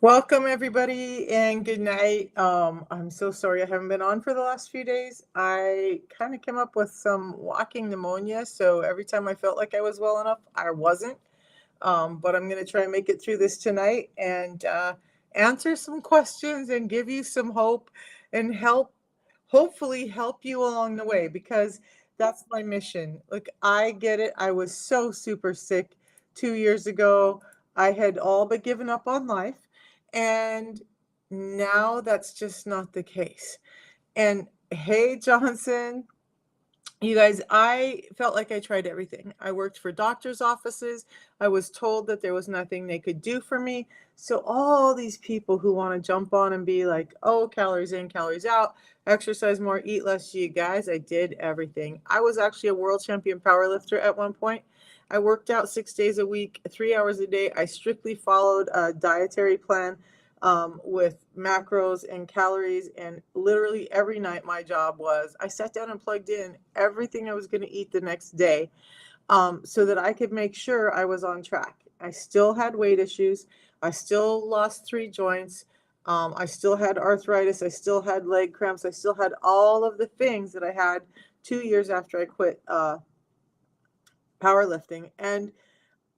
Welcome everybody and good night. I'm so sorry I haven't been on for the last few days. I kind of came up with some walking pneumonia, so every time I felt like I was well enough, I wasn't. But I'm going to try and make it through this tonight and answer some questions and give you some hope and hopefully help you along the way because that's my mission. Look, I get it. I was so super sick 2 years ago. I had all but given up on life. And now that's just not the case. And hey, Johnson, you guys, I felt like I tried everything. I worked for doctors' offices. I was told that there was nothing they could do for me. So all these people who want to jump on and be like, oh, calories in, calories out, exercise more, eat less, you guys, I did everything. I was actually a world champion powerlifter at one point. I worked out 6 days a week, 3 hours a day. I strictly followed a dietary plan with macros and calories. And literally every night, my job was I sat down and plugged in everything I was going to eat the next day so that I could make sure I was on track. I still had weight issues. I still lost 3 joints. I still had arthritis. I still had leg cramps. I still had all of the things that I had 2 years after I quit powerlifting. And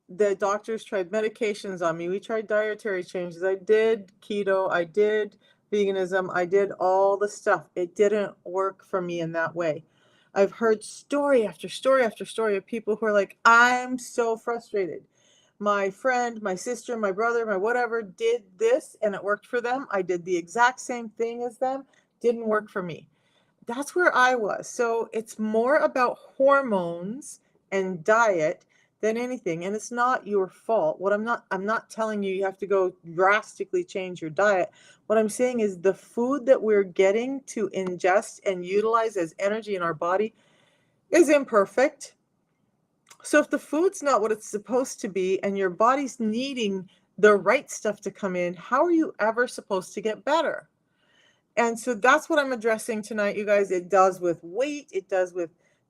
the doctors tried medications on me. We tried dietary changes. I did keto. I did veganism. I did all the stuff. It didn't work for me in that way. I've heard story after story after story of people who are like, I'm so frustrated. My friend, my sister, my brother, my whatever did this and it worked for them. I did the exact same thing as them. Didn't work for me. That's where I was. So it's more about hormones and diet than anything. And it's not your fault. I'm not telling you have to go drastically change your diet. What I'm saying is the food that we're getting to ingest and utilize as energy in our body is imperfect. So if the food's not what it's supposed to be and your body's needing the right stuff to come in, how are you ever supposed to get better? And so that's what I'm addressing tonight, you guys. It does with weight. It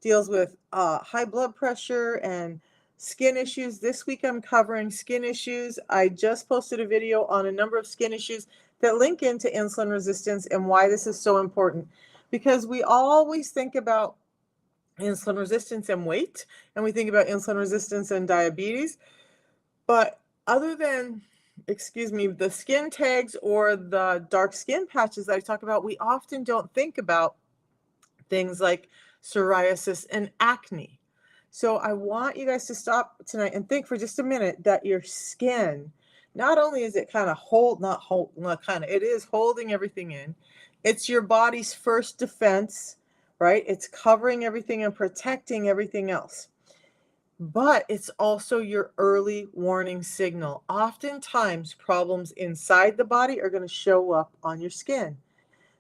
deals with high blood pressure and skin issues. This week I'm covering skin issues. I just posted a video on a number of skin issues that link into insulin resistance and why this is so important. Because we always think about insulin resistance and weight, and we think about insulin resistance and diabetes. But other than, excuse me, the skin tags or the dark skin patches that I talk about, we often don't think about things like psoriasis and acne. So I want you guys to stop tonight and think for just a minute that your skin, not only is it kind of it is holding everything in. It's your body's first defense, right? It's covering everything and protecting everything else. But it's also your early warning signal. Oftentimes, problems inside the body are going to show up on your skin.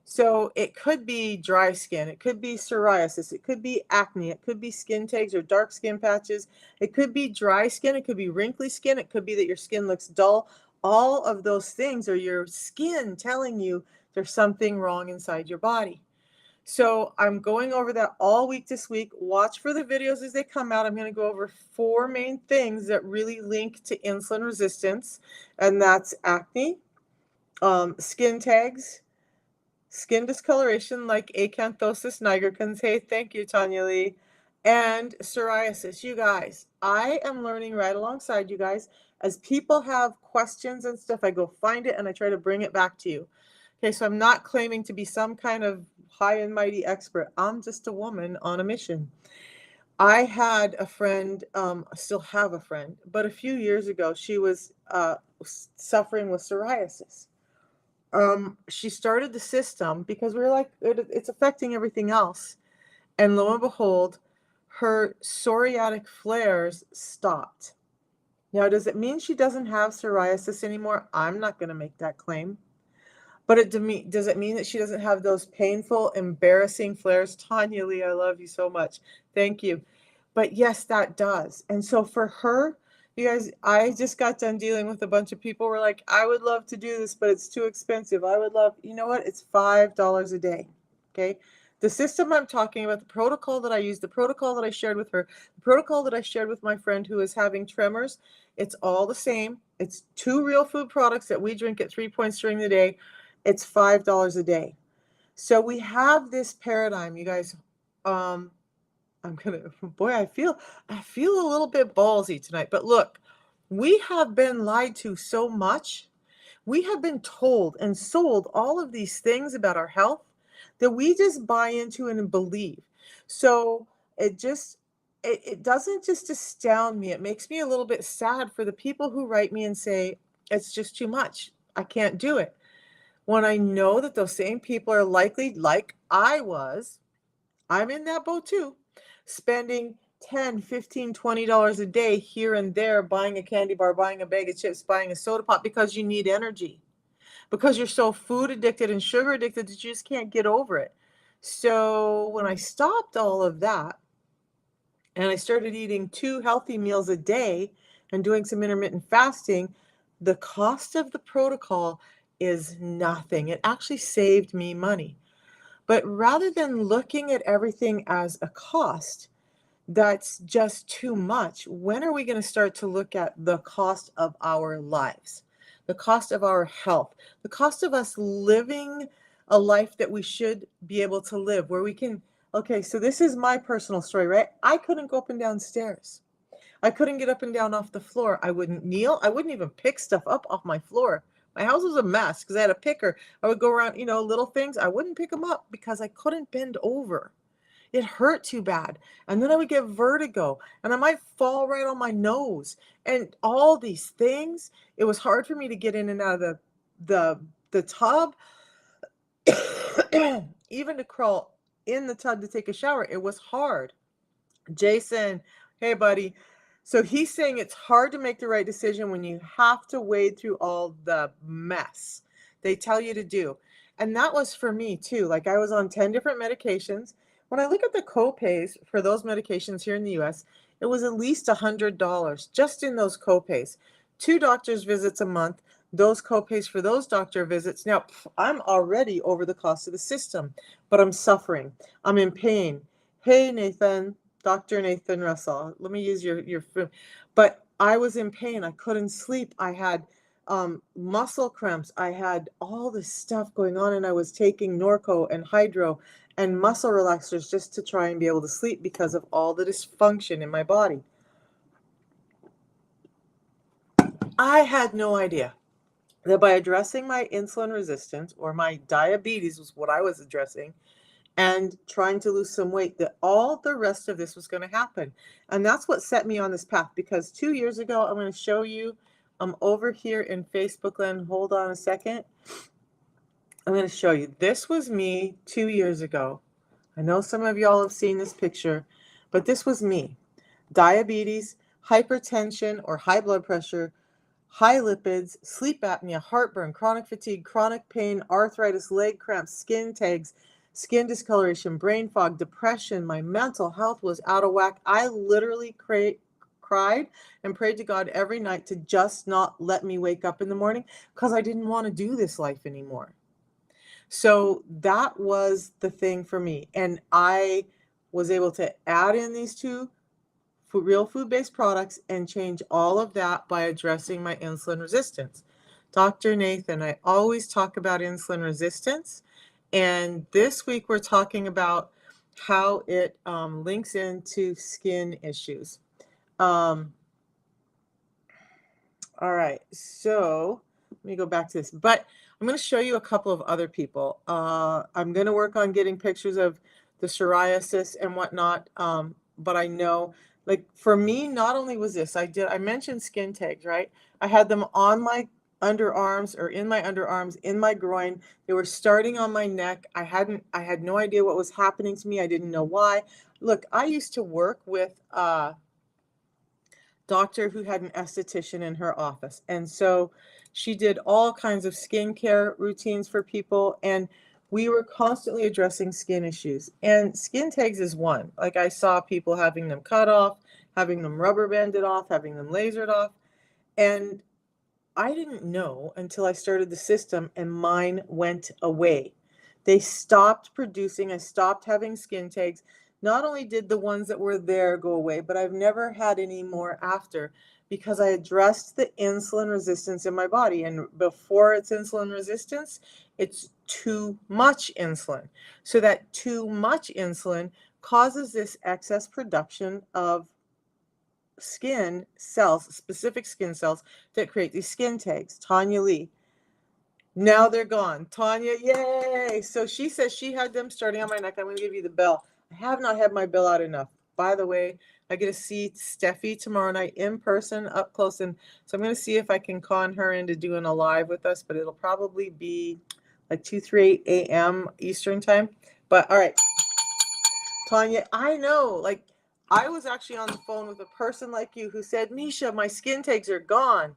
So it could be dry skin, it could be psoriasis, it could be acne, it could be skin tags or dark skin patches, it could be dry skin, it could be wrinkly skin, it could be that your skin looks dull. All of those things are your skin telling you there's something wrong inside your body. So I'm going over that all week this week. Watch for the videos as they come out. I'm going to go over 4 main things that really link to insulin resistance, and that's acne, skin tags, skin discoloration like acanthosis nigricans. Hey, thank you, Tanya Lee. And psoriasis. You guys, I am learning right alongside you guys. As people have questions and stuff, I go find it and I try to bring it back to you. Okay, so I'm not claiming to be some kind of high and mighty expert. I'm just a woman on a mission. I had a friend, still have a friend, but a few years ago, she was suffering with psoriasis. She started the system because we were like, it's affecting everything else. And lo and behold, her psoriatic flares stopped. Now, does it mean she doesn't have psoriasis anymore? I'm not going to make that claim. But does it mean that she doesn't have those painful, embarrassing flares? Tanya Lee, I love you so much. Thank you. But yes, that does. And so for her, you guys, I just got done dealing with a bunch of people who were like, I would love to do this, but it's too expensive. I would love, you know what? It's $5 a day. Okay. The system I'm talking about, the protocol that I use, the protocol that I shared with her, the protocol that I shared with my friend who is having tremors, it's all the same. It's 2 real food products that we drink at 3 points during the day. It's $5 a day. So we have this paradigm, you guys. Boy, I feel a little bit ballsy tonight. But look, we have been lied to so much. We have been told and sold all of these things about our health that we just buy into and believe. So it just it doesn't just astound me. It makes me a little bit sad for the people who write me and say, it's just too much. I can't do it. When I know that those same people are likely, like I was, I'm in that boat too, spending 10, 15, $20 a day here and there buying a candy bar, buying a bag of chips, buying a soda pop because you need energy, because you're so food addicted and sugar addicted that you just can't get over it. So when I stopped all of that and I started eating 2 healthy meals a day and doing some intermittent fasting, the cost of the protocol is nothing. It actually saved me money. But rather than looking at everything as a cost, that's just too much. When are we going to start to look at the cost of our lives, the cost of our health, the cost of us living a life that we should be able to live, where we can? Okay, so this is my personal story, right? I couldn't go up and down stairs. I couldn't get up and down off the floor. I wouldn't kneel. I wouldn't even pick stuff up off my floor. My house was a mess because I had a picker. I would go around, little things. I wouldn't pick them up because I couldn't bend over. It hurt too bad. And then I would get vertigo and I might fall right on my nose. And all these things, it was hard for me to get in and out of the tub. Even to crawl in the tub to take a shower, it was hard. Jason, hey buddy. So he's saying it's hard to make the right decision when you have to wade through all the mess they tell you to do. And that was for me too. Like I was on 10 different medications. When I look at the copays for those medications here in the US, it was at least $100 just in those copays. 2 doctor's visits a month, those copays for those doctor visits. Now, I'm already over the cost of the system, but I'm suffering. I'm in pain. Hey, Nathan. Dr. Nathan Russell, let me use your food. But I was in pain. I couldn't sleep. I had muscle cramps. I had all this stuff going on, and I was taking Norco and Hydro and muscle relaxers just to try and be able to sleep because of all the dysfunction in my body. I had no idea that by addressing my insulin resistance, or my diabetes was what I was addressing, and trying to lose some weight, that all the rest of this was going to happen. And that's what set me on this path, because 2 years ago, I'm going to show you, I'm over here in Facebook land. Hold on a second. I'm going to show you. This was me 2 years ago. I know some of y'all have seen this picture, but this was me. Diabetes, hypertension or high blood pressure, high lipids, sleep apnea, heartburn, chronic fatigue, chronic pain, arthritis, leg cramps, skin tags, skin discoloration, brain fog, depression. My mental health was out of whack. I literally cried and prayed to God every night to just not let me wake up in the morning because I didn't want to do this life anymore. So that was the thing for me. And I was able to add in these 2 real food-based products and change all of that by addressing my insulin resistance. Dr. Nathan, I always talk about insulin resistance. And this week we're talking about how it links into skin issues. All right, so let me go back to this. But I'm going to show you a couple of other people. I'm going to work on getting pictures of the psoriasis and whatnot. But I know, like for me, not only was this, I mentioned skin tags, right? I had them on my underarms or in my underarms, in my groin. They were starting on my neck. I had no idea what was happening to me. I didn't know why. Look, I used to work with doctor who had an esthetician in her office. And so she did all kinds of skincare routines for people. And we were constantly addressing skin issues. And skin tags is one. Like I saw people having them cut off, having them rubber banded off, having them lasered off. And I didn't know until I started the system and mine went away. They stopped producing. I stopped having skin tags. Not only did the ones that were there go away, but I've never had any more after because I addressed the insulin resistance in my body. And before it's insulin resistance, it's too much insulin. So that too much insulin causes this excess production of skin cells, specific skin cells that create these skin tags. Tanya Lee. Now they're gone. Tanya, yay! So she says she had them starting on my neck. I'm going to give you the bell. I have not had my bill out enough. By the way, I get to see Steffi tomorrow night in person, up close. And so I'm going to see if I can con her into doing a live with us, but it'll probably be like 2-3 a.m. Eastern time. But all right, Tanya, I know, like, I was actually on the phone with a person like you who said, Misha, my skin tags are gone.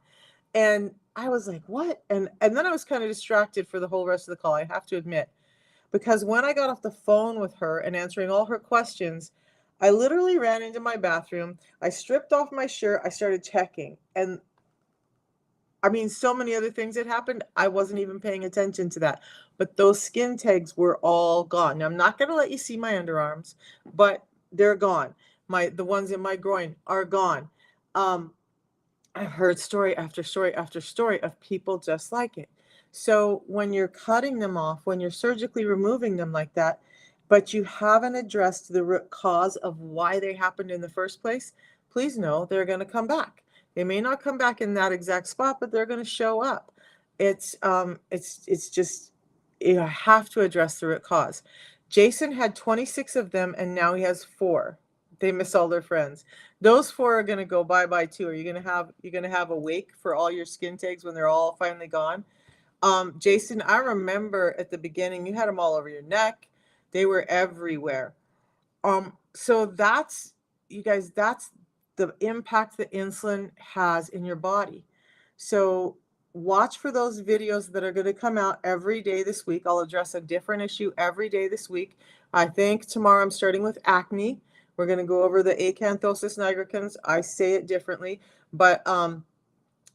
And I was like, what? And then I was kind of distracted for the whole rest of the call, I have to admit. Because when I got off the phone with her and answering all her questions, I literally ran into my bathroom. I stripped off my shirt. I started checking. And I mean, so many other things had happened. I wasn't even paying attention to that. But those skin tags were all gone. Now, I'm not going to let you see my underarms, but they're gone. The ones in my groin are gone. I've heard story after story after story of people just like it. So when you're cutting them off, when you're surgically removing them like that, but you haven't addressed the root cause of why they happened in the first place, please know they're going to come back. They may not come back in that exact spot, but they're going to show up. It's just, you have to address the root cause. Jason had 26 of them, and now he has 4. They miss all their friends. Those 4 are going to go bye-bye too. Are you going to have a wake for all your skin tags when they're all finally gone? Jason, I remember at the beginning, you had them all over your neck. They were everywhere. So that's, you guys, that's the impact that insulin has in your body. So watch for those videos that are going to come out every day this week. I'll address a different issue every day this week. I think tomorrow I'm starting with acne. We're going to go over the acanthosis nigricans. I say it differently, but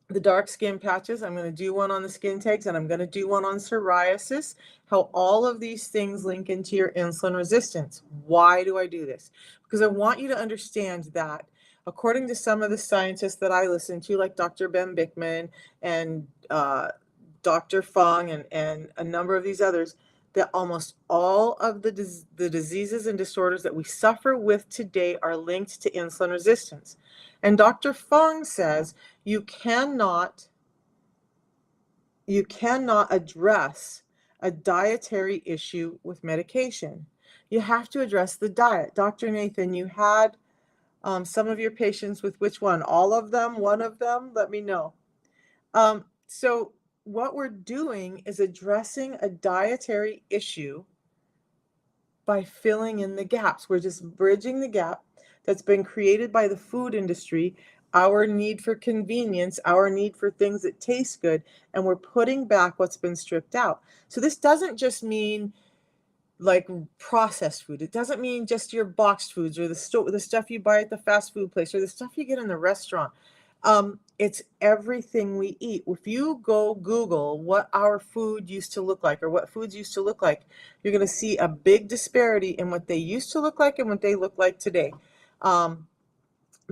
the dark skin patches, I'm going to do one on the skin tags, and I'm going to do one on psoriasis, how all of these things link into your insulin resistance. Why do I do this? Because I want you to understand that according to some of the scientists that I listen to, like Dr. Ben Bickman and Dr. Fung and a number of these others, that almost all of the diseases and disorders that we suffer with today are linked to insulin resistance. And Dr. Fung says you cannot address a dietary issue with medication. You have to address the diet. Dr. Nathan, you had some of your patients with which one? All of them? One of them? Let me know. So what we're doing is addressing a dietary issue by filling in the gaps. We're just bridging the gap that's been created by the food industry, our need for convenience, our need for things that taste good, and we're putting back what's been stripped out. So this doesn't just mean like processed food. It doesn't mean just your boxed foods or the stuff you buy at the fast food place or the stuff you get in the restaurant. It's everything we eat. If you go Google what our food used to look like or what foods used to look like, you're going to see a big disparity in what they used to look like and what they look like today.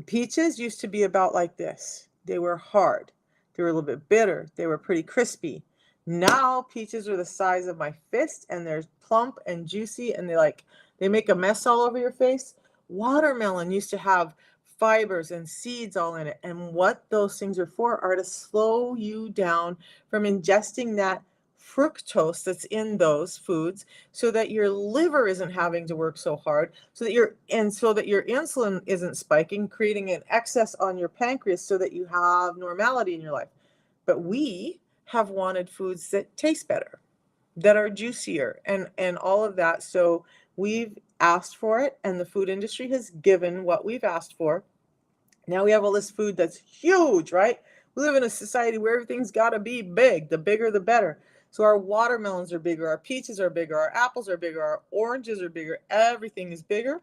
Peaches used to be about like this. They were hard. They were a little bit bitter. They were pretty crispy. Now peaches are the size of my fist, and they're plump and juicy, and they make a mess all over your face. Watermelon used to have fibers and seeds all in it, and what those things are for are to slow you down from ingesting that fructose that's in those foods, so that your liver isn't having to work so hard, so that your insulin isn't spiking, creating an excess on your pancreas so that you have normality in your life. But we have wanted foods that taste better, that are juicier, and all of that. So we've asked for it, and the food industry has given what we've asked for. Now we have all this food that's huge, right? We live in a society where everything's got to be big. The bigger, the better. So our watermelons are bigger, our peaches are bigger, our apples are bigger, our oranges are bigger. Everything is bigger.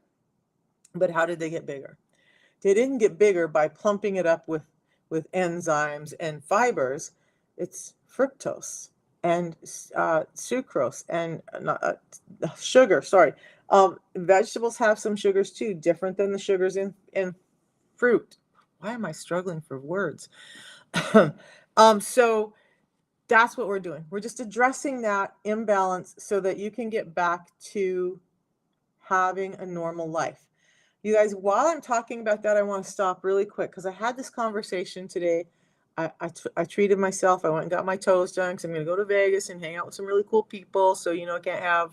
But how did they get bigger? They didn't get bigger by plumping it up with enzymes and fibers. It's fructose and sucrose and sugar. Sorry. Vegetables have some sugars too, different than the sugars in fruit. Why am I struggling for words? So that's what we're doing. We're just addressing that imbalance so that you can get back to having a normal life. You guys, while I'm talking about that, I want to stop really quick because I had this conversation today. I treated myself. I went and got my toes done because I'm going to go to Vegas and hang out with some really cool people. So, you know, I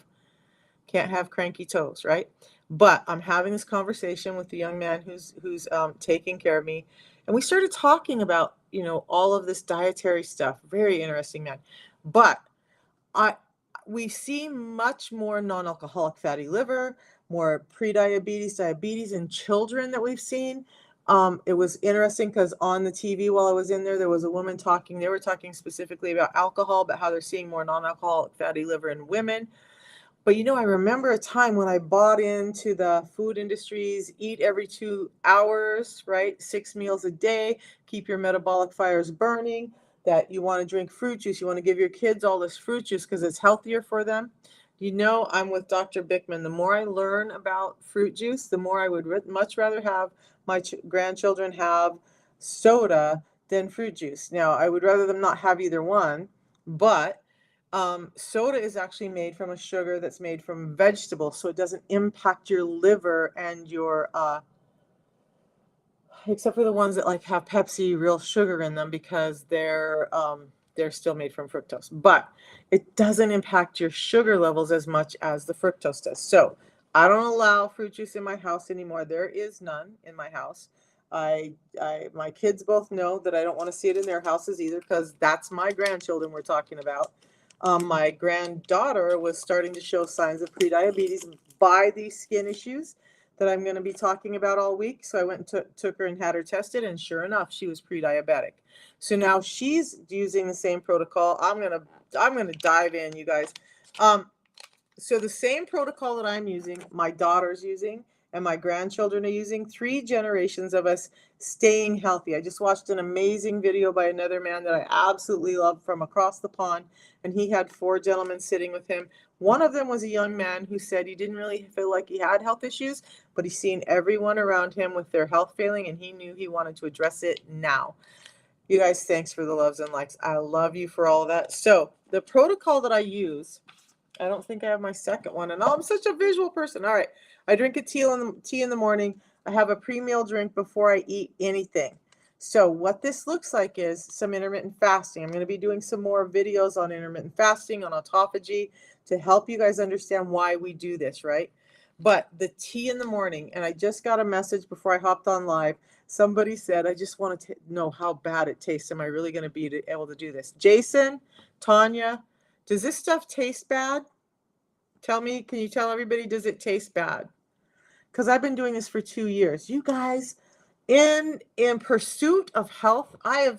can't have cranky toes, right? But I'm having this conversation with the young man who's taking care of me, and we started talking about, you know, all of this dietary stuff. Very interesting man, but I we see much more non-alcoholic fatty liver, more prediabetes, diabetes in children that we've seen. It was interesting because on the TV while I was in there, there was a woman talking. They were talking specifically about alcohol, but how they're seeing more non-alcoholic fatty liver in women. But you know, I remember a time when I bought into the food industries, eat every 2 hours, right? 6 meals a day, keep your metabolic fires burning, that you want to drink fruit juice. You want to give your kids all this fruit juice because it's healthier for them. You know, I'm with Dr. Bickman. The more I learn about fruit juice, the more I would much rather have my grandchildren have soda than fruit juice. Now, I would rather them not have either one, but soda is actually made from a sugar that's made from vegetables, so it doesn't impact your liver and your except for the ones that like have Pepsi real sugar in them because they're still made from fructose. But it doesn't impact your sugar levels as much as the fructose does. So I don't allow fruit juice in my house anymore. There is none in my house. My kids both know that I don't want to see it in their houses either because that's my grandchildren we're talking about. My granddaughter was starting to show signs of prediabetes by these skin issues that I'm going to be talking about all week. So I went and took her and had her tested, and sure enough, she was pre-diabetic. So now she's using the same protocol. I'm gonna dive in, you guys. So the same protocol that I'm using, my daughter's using, and my grandchildren are using, 3 generations of us staying healthy. I just watched an amazing video by another man that I absolutely love from across the pond, and he had 4 gentlemen sitting with him. One of them was a young man who said he didn't really feel like he had health issues, but he's seen everyone around him with their health failing, and he knew he wanted to address it now. You guys, thanks for the loves and likes. I love you for all of that. So the protocol that I use, I don't think I have my second one. And I'm such a visual person. All right. I drink a tea in the morning. I have a pre-meal drink before I eat anything. So what this looks like is some intermittent fasting. I'm going to be doing some more videos on intermittent fasting, on autophagy, to help you guys understand why we do this, right? But the tea in the morning, and I just got a message before I hopped on live. Somebody said, I just want to know how bad it tastes. Am I really going to be able to do this? Jason, Tanya, does this stuff taste bad? Tell me, can you tell everybody, does it taste bad? Because I've been doing this for 2 years. You guys, in pursuit of health, I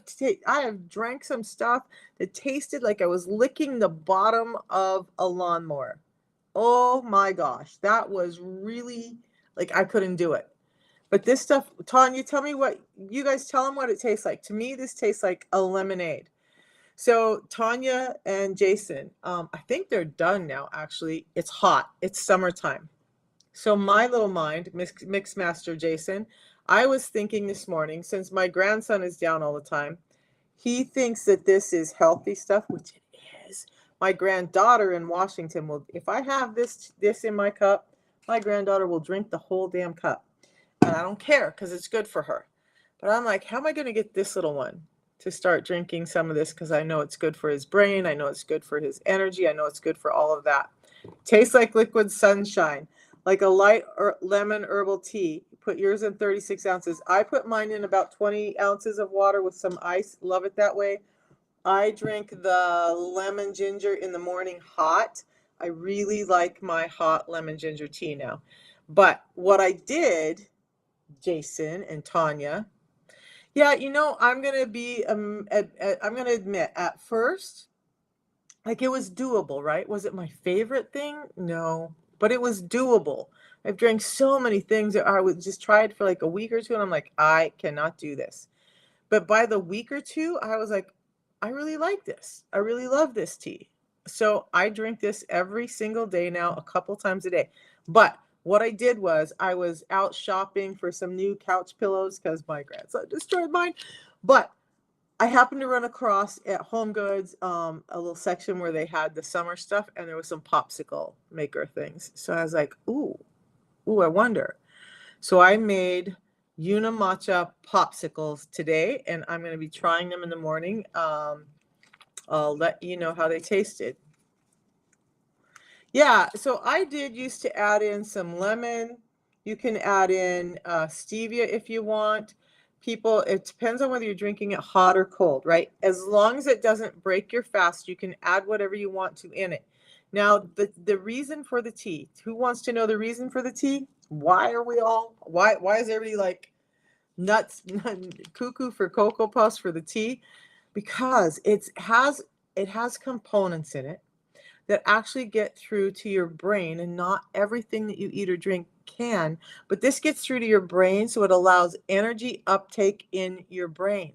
have drank some stuff that tasted like I was licking the bottom of a lawnmower. Oh my gosh, that was really like I couldn't do it. But this stuff, Tanya, tell me what you guys tell them what it tastes like. To me, this tastes like a lemonade. So Tanya and Jason, I think they're done now, actually. It's hot. It's summertime. So my little mind, Mix Master Jason, I was thinking this morning, since my grandson is down all the time, he thinks that this is healthy stuff, which it is. My granddaughter in Washington will, if I have this in my cup, my granddaughter will drink the whole damn cup. And I don't care because it's good for her. But I'm like, how am I going to get this little one to start drinking some of this? Because I know it's good for his brain. I know it's good for his energy. I know it's good for all of that. Tastes like liquid sunshine, like a light lemon herbal tea. Put yours in 36 ounces. I put mine in about 20 ounces of water with some ice. Love it that way. I drink the lemon ginger in the morning hot. I really like my hot lemon ginger tea now. But what I did, Jason and Tanya, yeah, you know, I'm gonna admit, at first, like it was doable, right? Was it my favorite thing? No, but it was doable. I've drank so many things that I would just try it for like a week or two, and I'm like, I cannot do this. But by the week or two, I was like, I really like this. I really love this tea. So I drink this every single day now, a couple times a day. But what I did was I was out shopping for some new couch pillows because my grandson destroyed mine. But I happened to run across at Home Goods a little section where they had the summer stuff, and there was some popsicle maker things. So I was like, ooh, I wonder. So I made Unimatcha popsicles today, and I'm going to be trying them in the morning. I'll let you know how they tasted. Yeah, so I did used to add in some lemon. You can add in stevia if you want. People, it depends on whether you're drinking it hot or cold, right? As long as it doesn't break your fast, you can add whatever you want to in it. Now, the reason for the tea, who wants to know the reason for the tea? Why is everybody like nuts, cuckoo for Cocoa Puffs for the tea? Because it has components in it that actually get through to your brain, and not everything that you eat or drink can, but this gets through to your brain, so it allows energy uptake in your brain.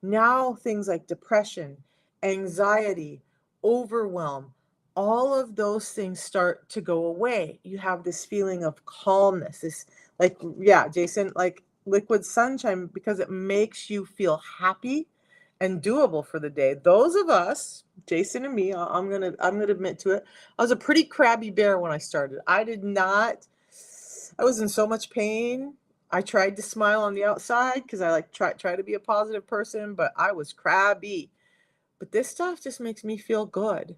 Now things like depression, anxiety, overwhelm, all of those things start to go away. You have this feeling of calmness, this, like, yeah, Jason, like liquid sunshine, because it makes you feel happy and doable for the day. Those of us, Jason and me, I'm gonna admit to it. I was a pretty crabby bear when I started. I was in so much pain. I tried to smile on the outside because I like try to be a positive person, but I was crabby. But this stuff just makes me feel good.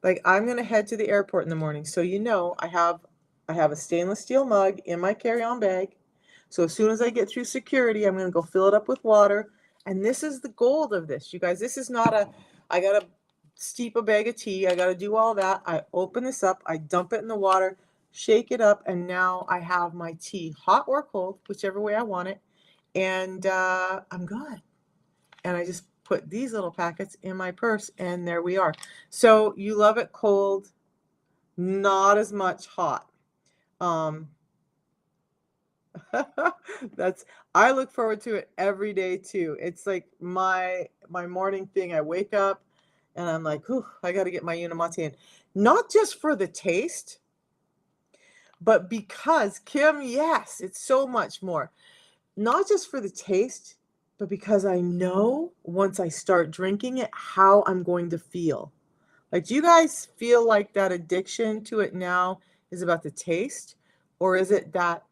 Like, I'm gonna head to the airport in the morning. So I have a stainless steel mug in my carry-on bag. So as soon as I get through security, I'm gonna go fill it up with water. And this is the gold of this, you guys. This is not I gotta steep a bag of tea. I gotta do all that. I open this up, I dump it in the water, shake it up, and now I have my tea, hot or cold, whichever way I want it. And I'm good. And I just put these little packets in my purse, and there we are. So you love it cold, not as much hot. That's I look forward to it every day too. It's like my morning thing. I wake up and I'm like, "Whew, I got to get my Unamate in." Not just for the taste, but because Kim, yes, it's so much more. Not just for the taste, but because I know once I start drinking it how I'm going to feel. Like, do you guys feel like that addiction to it now is about the taste, or is it that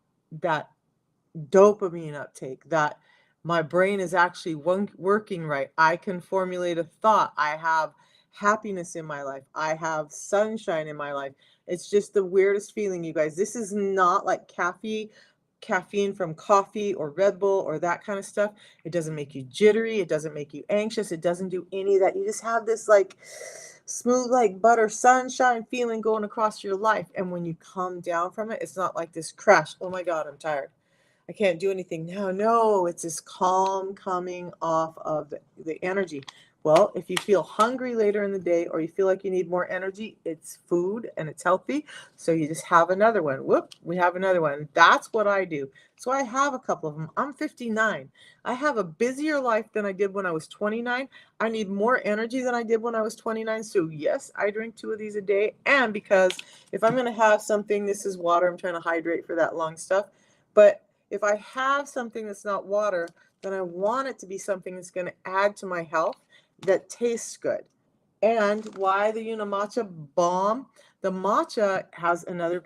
dopamine uptake, that my brain is actually working right? I can formulate a thought. I have happiness in my life. I have sunshine in my life. It's just the weirdest feeling, you guys. This is not like caffeine from coffee or Red Bull or that kind of stuff. It doesn't make you jittery. It doesn't make you anxious. It doesn't do any of that. You just have this like smooth like butter sunshine feeling going across your life. And when you come down from it, it's not like this crash. Oh my God, I'm tired, I can't do anything now. No, it's this calm coming off of the energy. Well, if you feel hungry later in the day or you feel like you need more energy, it's food and it's healthy. So you just have another one. Whoop, we have another one. That's what I do. So I have a couple of them. I'm 59. I have a busier life than I did when I was 29. I need more energy than I did when I was 29. So yes, I drink 2 of these a day. And because if I'm going to have something, this is water. I'm trying to hydrate for that lung stuff. But if I have something that's not water, then I want it to be something that's going to add to my health that tastes good. And why the Unimatcha Balm? The matcha has another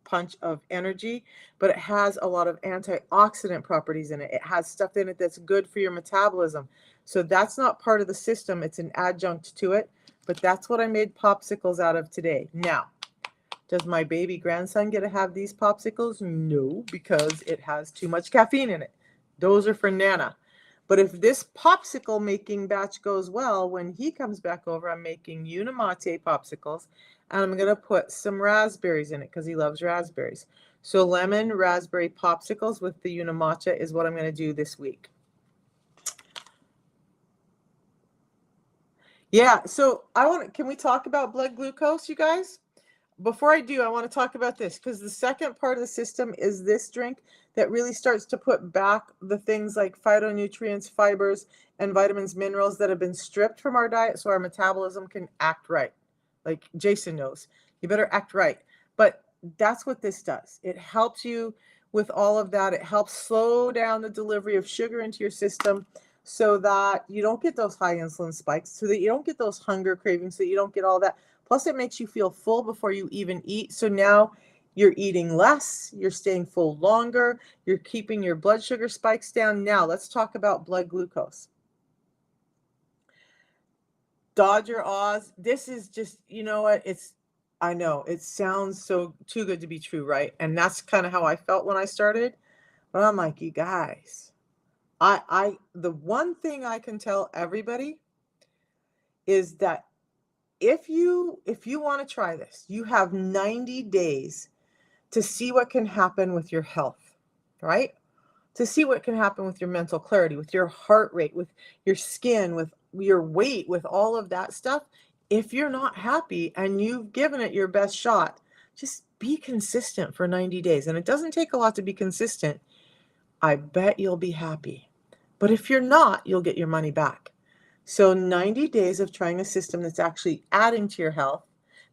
punch of energy, but it has a lot of antioxidant properties in it. It has stuff in it that's good for your metabolism. So that's not part of the system. It's an adjunct to it. But that's what I made popsicles out of today. Now, does my baby grandson get to have these popsicles? No, because it has too much caffeine in it. Those are for Nana. But if this popsicle making batch goes well, when he comes back over, I'm making Unamate popsicles, and I'm going to put some raspberries in it because he loves raspberries. So lemon raspberry popsicles with the Unamacha is what I'm going to do this week. Yeah, so can we talk about blood glucose, you guys? Before I do, I want to talk about this because the second part of the system is this drink that really starts to put back the things like phytonutrients, fibers, and vitamins, minerals that have been stripped from our diet so our metabolism can act right. Like Jason knows, you better act right. But that's what this does. It helps you with all of that. It helps slow down the delivery of sugar into your system so that you don't get those high insulin spikes, so that you don't get those hunger cravings, so that you don't get all that. Plus, it makes you feel full before you even eat. So now you're eating less, you're staying full longer, you're keeping your blood sugar spikes down. Now, let's talk about blood glucose. Dodger Oz, this is just, you know what? I know it sounds so too good to be true, right? And that's kind of how I felt when I started. But I'm like, you guys, the one thing I can tell everybody is that if you want to try this, you have 90 days to see what can happen with your health, right? To see what can happen with your mental clarity, with your heart rate, with your skin, with your weight, with all of that stuff. If you're not happy and you've given it your best shot, just be consistent for 90 days. And it doesn't take a lot to be consistent. I bet you'll be happy. But if you're not, you'll get your money back. So 90 days of trying a system that's actually adding to your health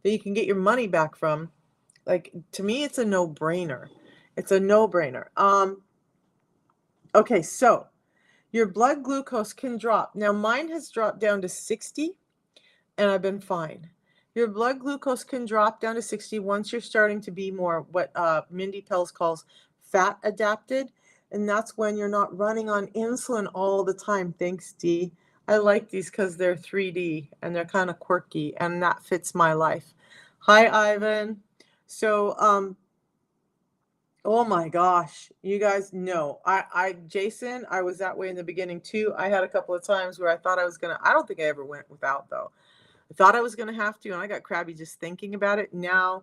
that you can get your money back from, like, to me, it's a no-brainer. It's a no-brainer. Okay, so your blood glucose can drop. Now, mine has dropped down to 60, and I've been fine. Your blood glucose can drop down to 60 once you're starting to be more what Mindy Pelz calls fat adapted, and that's when you're not running on insulin all the time. Thanks, Dee. I like these because they're 3D, and they're kind of quirky, and that fits my life. Hi, Ivan. So, oh my gosh, you guys know. Jason, I was that way in the beginning too. I had a couple of times where I thought I was gonna, I don't think I ever went without though. I thought I was gonna have to, and I got crabby just thinking about it. Now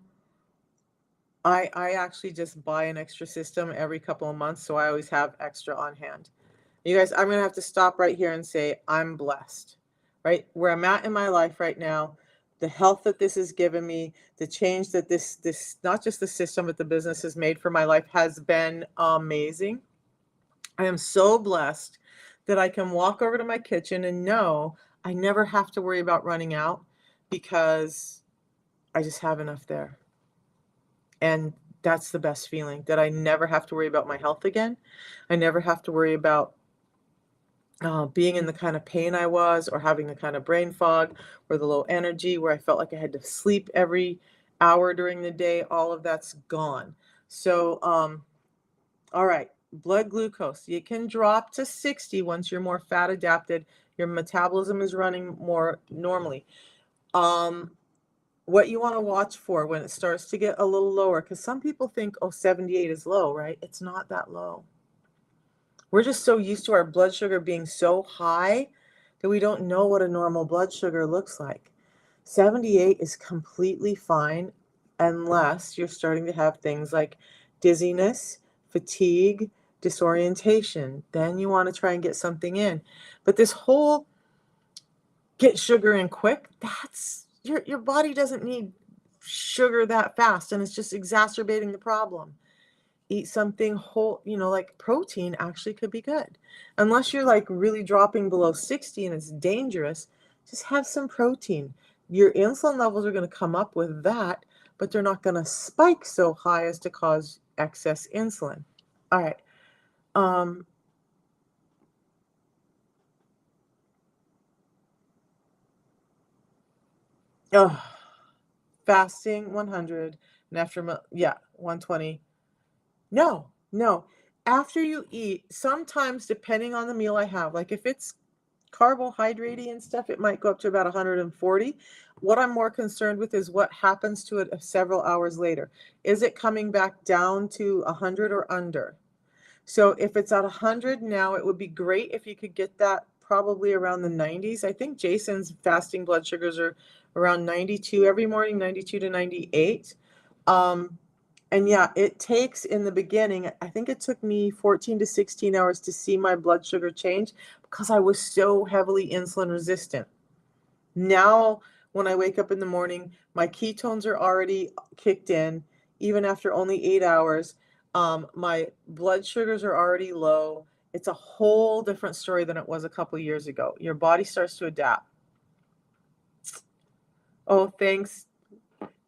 I actually just buy an extra system every couple of months, so I always have extra on hand. You guys, I'm gonna have to stop right here and say I'm blessed, right? Where I'm at in my life right now, the health that this has given me, the change that this not just the system but the business has made for my life has been amazing. I am so blessed that I can walk over to my kitchen and know I never have to worry about running out because I just have enough there. And that's the best feeling, that I never have to worry about my health again. I never have to worry about being in the kind of pain I was, or having the kind of brain fog, or the low energy where I felt like I had to sleep every hour during the day. All of that's gone. So, all right, blood glucose. You can drop to 60 once you're more fat adapted. Your metabolism is running more normally. What you want to watch for when it starts to get a little lower, because some people think, oh, 78 is low, right? It's not that low. We're just so used to our blood sugar being so high that we don't know what a normal blood sugar looks like. 78 is completely fine unless you're starting to have things like dizziness, fatigue, disorientation. Then you want to try and get something in. But this whole get sugar in quick, that's your body doesn't need sugar that fast, and it's just exacerbating the problem. Eat something whole, like protein actually could be good. Unless you're like really dropping below 60 and it's dangerous, just have some protein. Your insulin levels are going to come up with that, but they're not going to spike so high as to cause excess insulin. All right. Oh, fasting 100 and after 120. No. After you eat, sometimes depending on the meal I have, like if it's carbohydrate and stuff, it might go up to about 140. What I'm more concerned with is what happens to it several hours later. Is it coming back down to 100 or under? So if it's at 100 now, it would be great if you could get that probably around the 90s. I think Jason's fasting blood sugars are around 92 every morning, 92 to 98. And yeah, it takes, in the beginning, I think it took me 14 to 16 hours to see my blood sugar change because I was so heavily insulin resistant. Now, when I wake up in the morning, my ketones are already kicked in, even after only 8 hours. My blood sugars are already low. It's a whole different story than it was a couple years ago. Your body starts to adapt. Oh, thanks.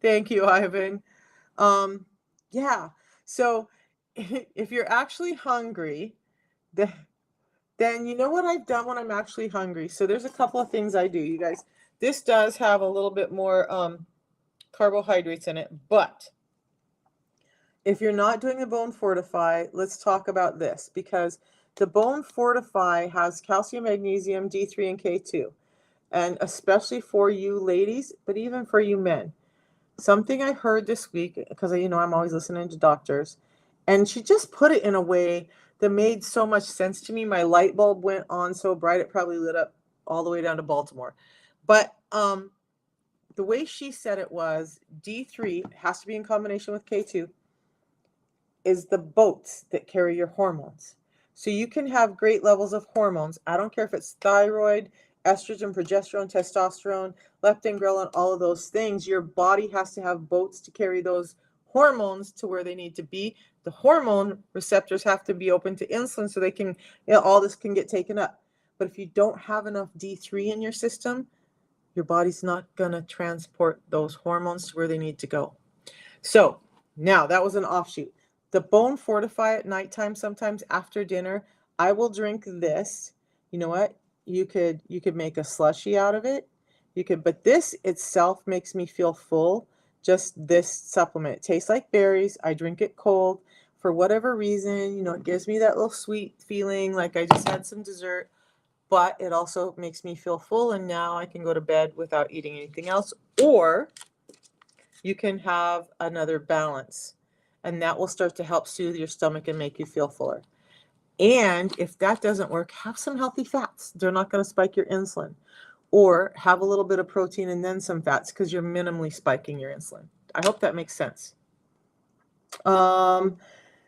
Thank you, Ivan. Yeah. So if you're actually hungry, the then you know what I've done when I'm actually hungry? So there's a couple of things I do, you guys. This does have a little bit more carbohydrates in it, but if you're not doing a Bone Fortify, let's talk about this because the Bone Fortify has calcium, magnesium, D3, and K2. And especially for you ladies, but even for you men. Something I heard this week, because I'm always listening to doctors, and she just put it in a way that made so much sense to me. My light bulb went on so bright it probably lit up all the way down to Baltimore. But the way she said it was D3 has to be in combination with K2 is the boats that carry your hormones. So you can have great levels of hormones. I don't care if it's thyroid, estrogen, progesterone, testosterone, leptin, ghrelin, all of those things. Your body has to have boats to carry those hormones to where they need to be. The hormone receptors have to be open to insulin so they can, all this can get taken up. But if you don't have enough D3 in your system, your body's not going to transport those hormones to where they need to go. So now that was an offshoot. The Bone Fortify at nighttime, sometimes after dinner, I will drink this. You know what? You could make a slushy out of it. But this itself makes me feel full. Just this supplement. It tastes like berries. I drink it cold. For whatever reason, it gives me that little sweet feeling like I just had some dessert, but it also makes me feel full, and now I can go to bed without eating anything else. Or you can have another balance, and that will start to help soothe your stomach and make you feel fuller. And if that doesn't work, have some healthy fats. They're not going to spike your insulin. Or have a little bit of protein and then some fats because you're minimally spiking your insulin. I hope that makes sense.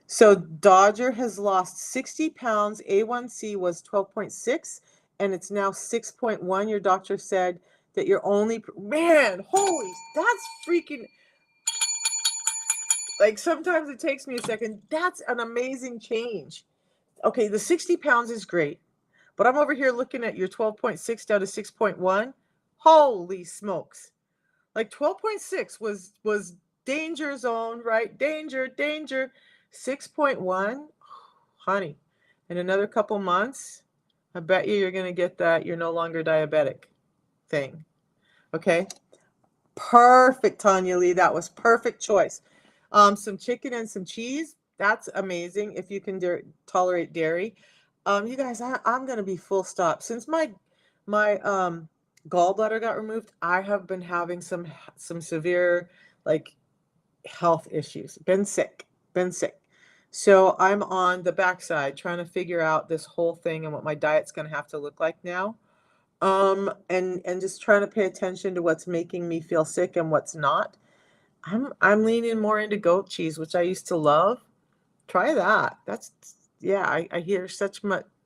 So Dodger has lost 60 pounds. A1C was 12.6 and it's now 6.1. Your doctor said that you're only, man, holy, that's freaking, like sometimes it takes me a second. That's an amazing change. Okay, the 60 pounds is great, but I'm over here looking at your 12.6 down to 6.1. Holy smokes. Like 12.6 was danger zone, right? Danger, danger. 6.1, honey, in another couple months, I bet you're going to get that you're no longer diabetic thing. Okay? Perfect, Tanya Lee. That was perfect choice. Some chicken and some cheese. That's amazing if you can tolerate dairy. You guys, I'm going to be full stop. Since my gallbladder got removed, I have been having some severe like health issues. Been sick. So I'm on the backside trying to figure out this whole thing and what my diet's going to have to look like now. And just trying to pay attention to what's making me feel sick and what's not. I'm leaning more into goat cheese, which I used to love. Try that. Yeah, I hear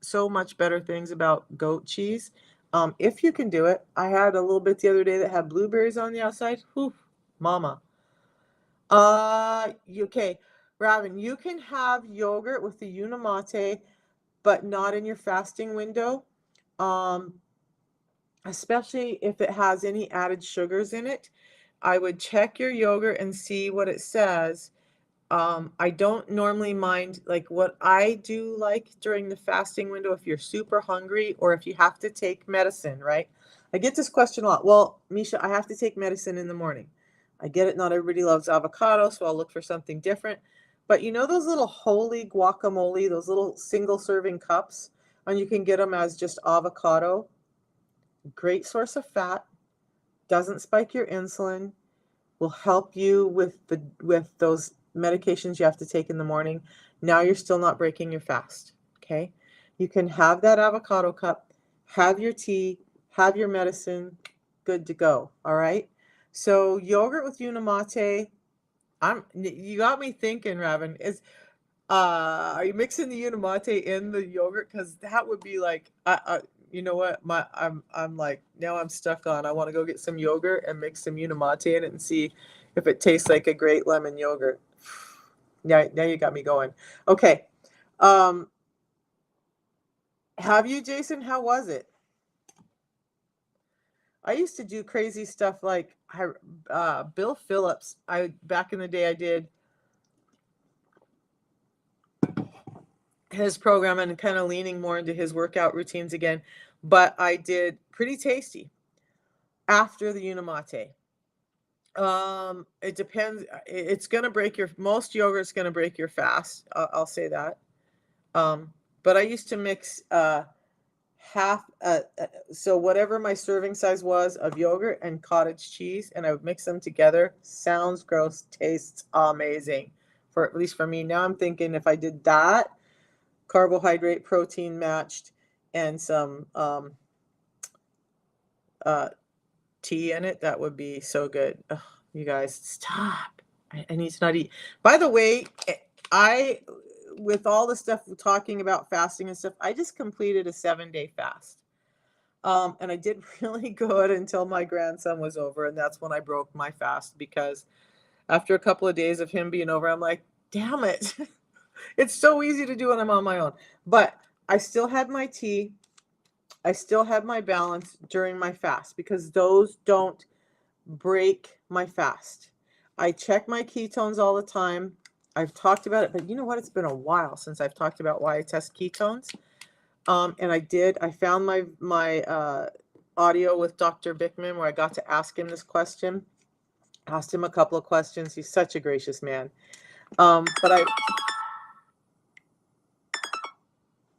so much better things about goat cheese. If you can do it. I had a little bit the other day that had blueberries on the outside. Whew, mama. Okay, Robin, you can have yogurt with the Unimate, but not in your fasting window. Um, Especially if it has any added sugars in it. I would check your yogurt and see what it says. I don't normally mind, like what I do like during the fasting window, if you're super hungry or if you have to take medicine, right? I get this question a lot. Well, Misha, I have to take medicine in the morning. I get it. Not everybody loves avocado, so I'll look for something different. But you know those little holy guacamole, those little single serving cups, and you can get them as just avocado. Great source of fat, doesn't spike your insulin, will help you with those medications you have to take in the morning. Now you're still not breaking your fast, okay? You can have that avocado cup, have your tea, have your medicine, good to go, all right? So yogurt with Unimate, you got me thinking, Robin, are you mixing the Unimate in the yogurt? Because that would be like, you know what? I'm like, now I'm stuck on. I want to go get some yogurt and mix some Unimate in it and see if it tastes like a great lemon yogurt. Now you got me going. Okay. Have you, Jason? How was it? I used to do crazy stuff like Bill Phillips. Back in the day, I did his program and kind of leaning more into his workout routines again. But I did Pretty Tasty after the Unimate. It depends. It's gonna break most yogurt's gonna break your fast. I'll say that. But I used to mix half, so whatever my serving size was of yogurt and cottage cheese, and I would mix them together. Sounds gross, tastes amazing. For at least for me. Now I'm thinking if I did that, carbohydrate, protein matched, and some tea in it, that would be so good. Ugh, you guys, stop. I need to not eat. By the way, with all the stuff we're talking about fasting and stuff, I just completed a 7-day fast. And I did really good until my grandson was over, and that's when I broke my fast, because after a couple of days of him being over, I'm like, damn it. It's so easy to do when I'm on my own. But I still had my tea. I still had my balance during my fast, because those don't break my fast. I check my ketones all the time. I've talked about it, but you know what? It's been a while since I've talked about why I test ketones. And I found my audio with Dr. Bickman where I got to ask him this question. Asked him a couple of questions. He's such a gracious man. But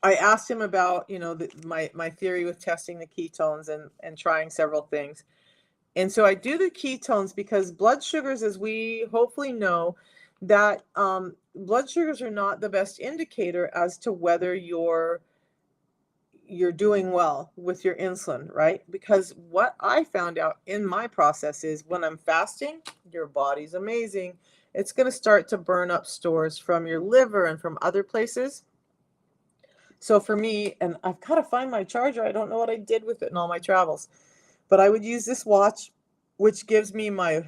I asked him about, my theory with testing the ketones and trying several things. And so I do the ketones because blood sugars, as we hopefully know, that blood sugars are not the best indicator as to whether you're doing well with your insulin, right? Because what I found out in my process is when I'm fasting, your body's amazing. It's going to start to burn up stores from your liver and from other places. So for me, and I've got to find my charger. I don't know what I did with it in all my travels, but I would use this watch, which gives me my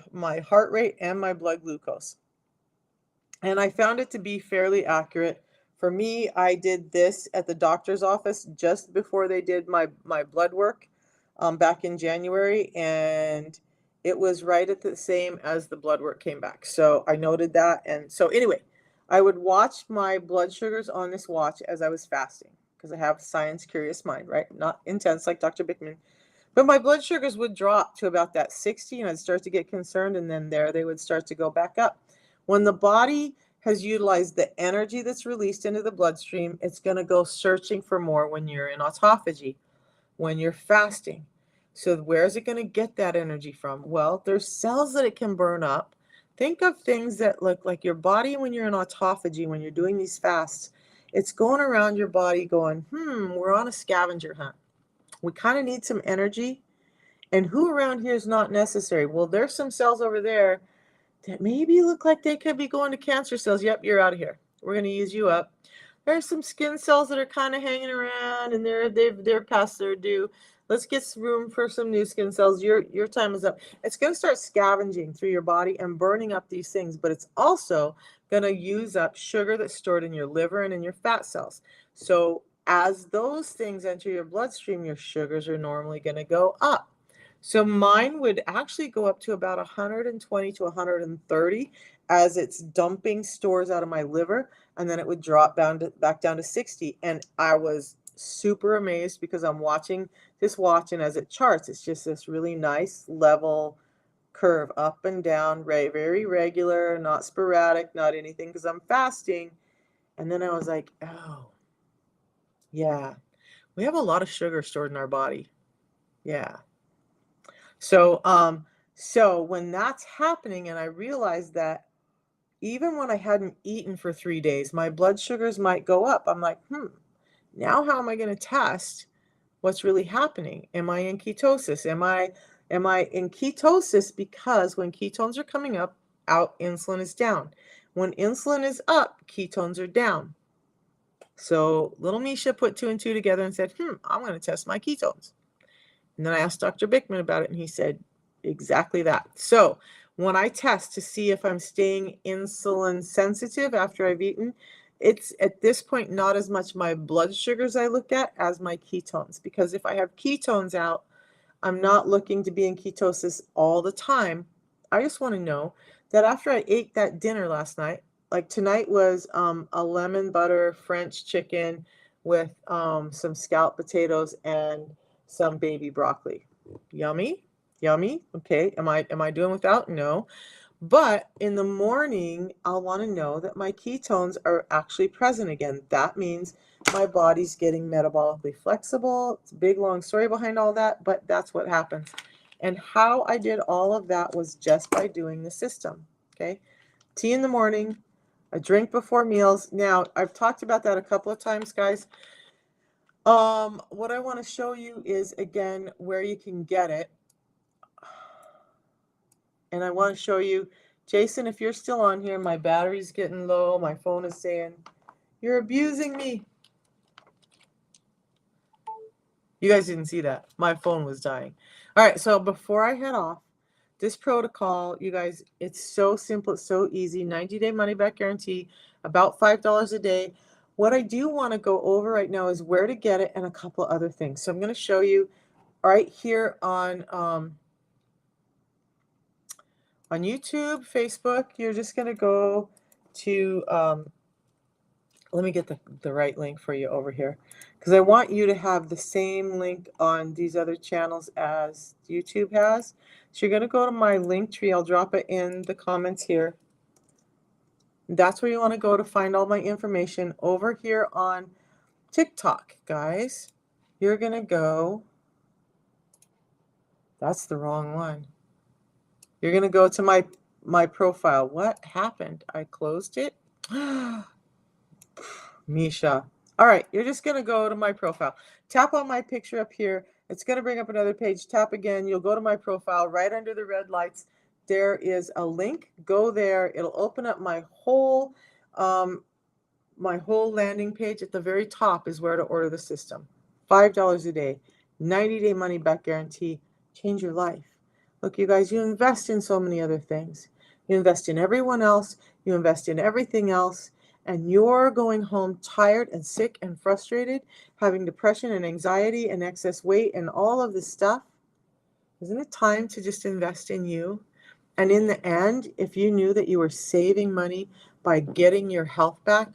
heart rate and my blood glucose. And I found it to be fairly accurate. For me, I did this at the doctor's office just before they did my blood work back in January, and it was right at the same as the blood work came back. So I noted that. And so anyway, I would watch my blood sugars on this watch as I was fasting, because I have a science curious mind, right? Not intense like Dr. Bickman. But my blood sugars would drop to about that 60, and I'd start to get concerned, and then they would start to go back up. When the body has utilized the energy that's released into the bloodstream, it's going to go searching for more when you're in autophagy, when you're fasting. So where is it going to get that energy from? Well, there's cells that it can burn up. Think of things that look like your body when you're in autophagy, when you're doing these fasts. It's going around your body going, we're on a scavenger hunt. We kind of need some energy. And who around here is not necessary? Well, there's some cells over there that maybe look like they could be going to cancer cells. Yep, you're out of here. We're going to use you up. There's some skin cells that are kind of hanging around, and they're past their due. Let's get some room for some new skin cells. Your time is up. It's going to start scavenging through your body and burning up these things, but it's also going to use up sugar that's stored in your liver and in your fat cells. So as those things enter your bloodstream, your sugars are normally going to go up. So mine would actually go up to about 120 to 130 as it's dumping stores out of my liver, and then it would drop back down to 60. And I was super amazed because I'm watching this watch, and as it charts, it's just this really nice level curve up and down, very regular, not sporadic, not anything, because I'm fasting. And then I was like, oh, yeah, we have a lot of sugar stored in our body. Yeah. So when that's happening, and I realized that even when I hadn't eaten for 3 days, my blood sugars might go up. I'm like, now how am I going to test what's really happening? Am I in ketosis? Am I in ketosis? Because when ketones are coming up, insulin is down. When insulin is up, ketones are down. So little Misha put 2 and 2 together and said, I'm going to test my ketones. And then I asked Dr. Bickman about it, and he said exactly that. So when I test to see if I'm staying insulin sensitive after I've eaten, it's at this point not as much my blood sugars I look at as my ketones. Because if I have ketones out, I'm not looking to be in ketosis all the time. I just want to know that after I ate that dinner last night, like tonight was a lemon butter French chicken with some scalloped potatoes and some baby broccoli. Yummy, yummy. Okay, am I doing without? No. But in the morning, I'll want to know that my ketones are actually present again. That means my body's getting metabolically flexible. It's a big, long story behind all that, but that's what happens. And how I did all of that was just by doing the system. Okay. Tea in the morning, a drink before meals. Now, I've talked about that a couple of times, guys. What I want to show you is, again, where you can get it. And I want to show you, Jason, if you're still on here, my battery's getting low. My phone is saying, you're abusing me. You guys didn't see that. My phone was dying. All right, so before I head off, this protocol, you guys, it's so simple. It's so easy. 90-day money-back guarantee, about $5 a day. What I do want to go over right now is where to get it and a couple other things. So I'm going to show you right here on YouTube, Facebook. You're just going to go to, let me get the right link for you over here, because I want you to have the same link on these other channels as YouTube has. So you're going to go to my link tree. I'll drop it in the comments here. That's where you want to go to find all my information. Over here on TikTok, guys, you're going to go, that's the wrong one. You're going to go to my profile. What happened? I closed it. Misha. All right, you're just going to go to my profile. Tap on my picture up here. It's going to bring up another page. Tap again. You'll go to my profile right under the red lights. There is a link. Go there. It'll open up my whole landing page. At the very top is where to order the system. $5 a day, 90-day money-back guarantee. Change your life. Look, you guys, you invest in so many other things. You invest in everyone else. You invest in everything else. And you're going home tired and sick and frustrated, having depression and anxiety and excess weight and all of this stuff. Isn't it time to just invest in you? And in the end, if you knew that you were saving money by getting your health back,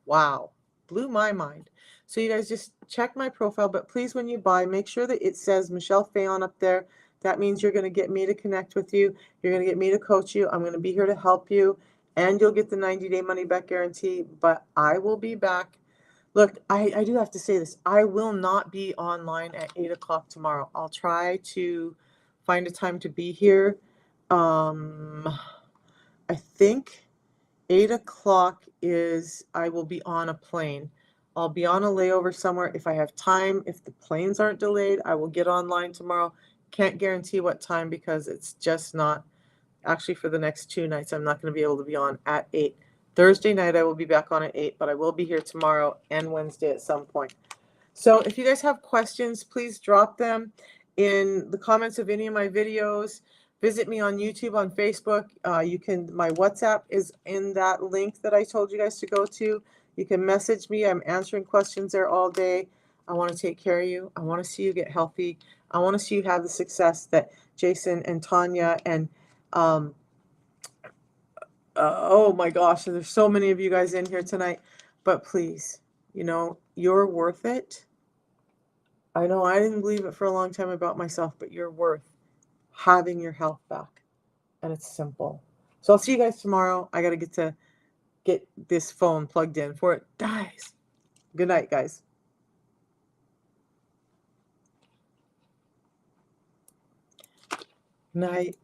wow, blew my mind. So you guys just check my profile, but please, when you buy, make sure that it says Michelle Fayon up there. That means you're going to get me to connect with you. You're going to get me to coach you. I'm going to be here to help you. And you'll get the 90-day money-back guarantee, but I will be back. Look, I do have to say this. I will not be online at 8 o'clock tomorrow. I'll try to find a time to be here. I think 8 o'clock is, I will be on a plane. I'll be on a layover somewhere. If I have time, if the planes aren't delayed, I will get online tomorrow. Can't guarantee what time because it's just not. Actually, for the next 2 nights, I'm not going to be able to be on at 8. Thursday night, I will be back on at 8, but I will be here tomorrow and Wednesday at some point. So if you guys have questions, please drop them in the comments of any of my videos. Visit me on YouTube, on Facebook. My WhatsApp is in that link that I told you guys to go to. You can message me. I'm answering questions there all day. I want to take care of you. I want to see you get healthy. I want to see you have the success that Jason and Tanya and oh my gosh, there's so many of you guys in here tonight, but please, you're worth it. I know I didn't believe it for a long time about myself, but you're worth having your health back, and it's simple. So I'll see you guys tomorrow. I got to get this phone plugged in before it dies. Good night, guys. Night.